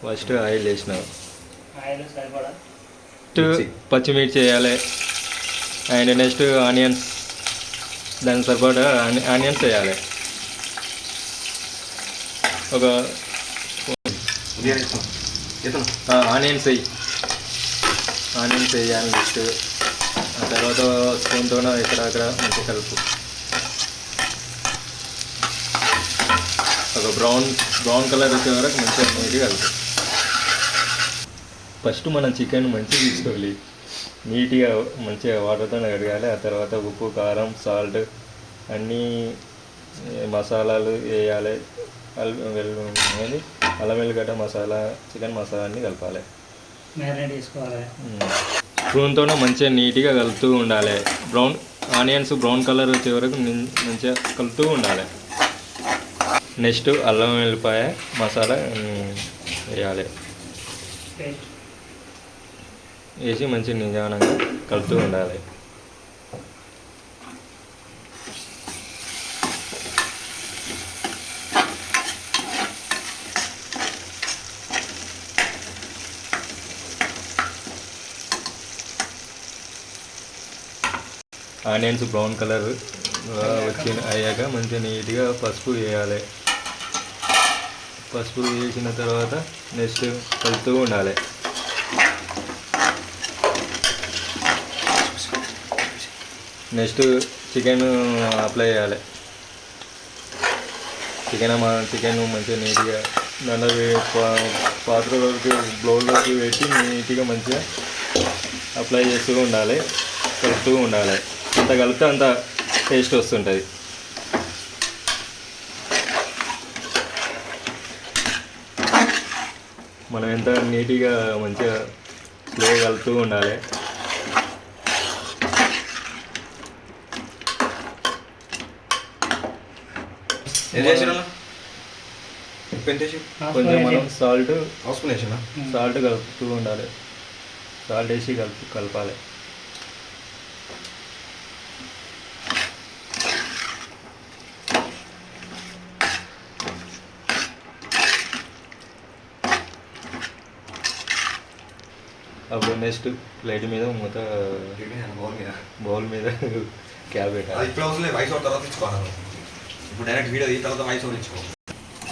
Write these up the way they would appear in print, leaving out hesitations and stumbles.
First oil వేసిన, oil సరిపడా పచ్చిమిర్చి వేయాలి, అండ్ నెక్స్ట్ ఆనియన్స్, దానికి సరిపడా ఆనియన్స్ వేయాలి. ఒక ఆనియన్స్ వేయాలి నెక్స్ట్. ఆ తర్వాత స్పూన్తో ఇక్కడ మంచిగా కలుపు. ఒక బ్రౌన్ కలర్ వచ్చే వరకు మంచిగా నీట్గా కలుపు. ఫస్ట్ మనం చికెన్ మంచిగా తీసుకోవాలి, నీట్గా మంచిగా వాటర్తో కడగాలి. ఆ తర్వాత ఉప్పు, కారం, సాల్ట్ అన్నీ మసాలాలు వేయాలి. అల్లం వెల్లిగడ్డ మసాలా, చికెన్ మసాలా అన్నీ కలపాలి. మ్యారినేట్ చేసుకోవాలి. స్పూన్తోనే మంచిగా నీట్గా కలుపుతూ ఉండాలి. ఆనియన్స్ బ్రౌన్ కలర్ వచ్చే వరకు మంచిగా కలుపుతూ ఉండాలి. నెక్స్ట్ అల్లం వెల్లిపాయ మసాలా వేయాలి. వేసి మంచిగా నిదానంగా కలుపుతూ ఉండాలి. ఆనియన్స్ బ్రౌన్ కలర్ అయ్యాక మంచిగా నీట్గా పసుపు వేయాలి. పసుపు వేసిన తర్వాత నెక్స్ట్ కలుపుతూ ఉండాలి. నెక్స్ట్ చికెన్ అప్లై చేయాలి. చికెన్ మంచిగా నీట్గా దాంట్లో పాత్రలోకి బౌల్లోకి పెట్టి నీట్గా మంచిగా అప్లై చేస్తూ ఉండాలి, కలుపుతూ ఉండాలి. అంత కలిపితే అంత టేస్ట్ వస్తుంటుంది. మనం ఎంత నీట్గా మంచిగా స్లో కలుపుతూ ఉండాలి. కొంచెం మనం సాల్ట్ కలుపుతూ ఉండాలి. సాల్ట్ వేసి కలపాలి. అప్పుడు నెక్స్ట్ ప్లేట్ మీద మూత, బౌల్ మీద క్యాప్ పెట్టాలి.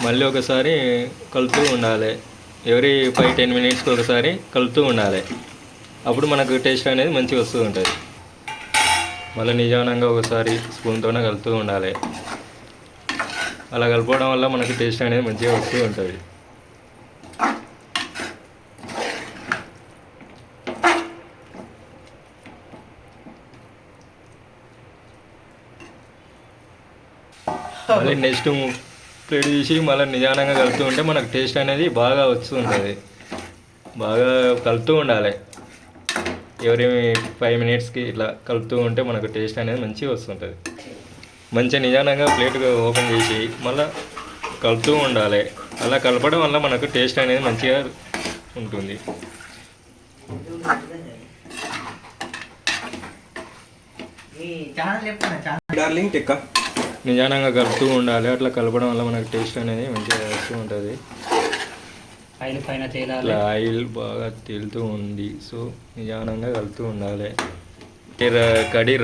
మళ్ళీ ఒకసారి కలుపుతూ ఉండాలి. ఎవ్రీ 5-10 మినిట్స్కి ఒకసారి కలుపుతూ ఉండాలి. అప్పుడు మనకు టేస్ట్ అనేది మంచిగా వస్తూ ఉంటుంది. మళ్ళీ నిదానంగా ఒకసారి స్పూన్తోనే కలుపుతూ ఉండాలి. అలా కలపడం వల్ల మనకు టేస్ట్ అనేది మంచిగా వస్తూ ఉంటుంది. మళ్ళీ నెక్స్ట్ ప్లేట్ తీసి మళ్ళీ నిదానంగా కలుపుతూ ఉంటే మనకు టేస్ట్ అనేది బాగా వస్తూ ఉంటుంది. బాగా కలుపుతూ ఉండాలి. ఎవరి 5 మినిట్స్కి ఇట్లా కలుపుతూ ఉంటే మనకు టేస్ట్ అనేది మంచిగా వస్తుంటుంది. మంచిగా నిదానంగా ప్లేట్ ఓపెన్ చేసి మళ్ళీ కలుపుతూ ఉండాలి. అలా కలపడం వల్ల మనకు టేస్ట్ అనేది మంచిగా ఉంటుంది. నిదానంగా కలుపుతూ ఉండాలి. అట్లా కలపడం వల్ల మనకు టేస్ట్ అనేది మంచిగా వస్తూ ఉంటుంది. ఆయిల్ బాగా తేలుతూ ఉంది. సో నిదానంగా కలుపుతూ ఉండాలి. కర్రీ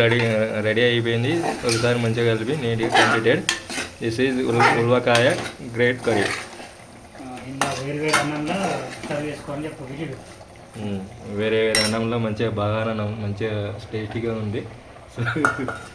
రెడీ అయిపోయింది. ఒకసారి మంచిగా కలిపి నీట్గా కంప్లీటెడ్. దిస్ ఈజ్ ఉల్వకాయ గ్రేట్ కర్రీ. వేరే అన్నంలో మంచిగా బాగా మంచిగా టేస్టీగా ఉంది. సో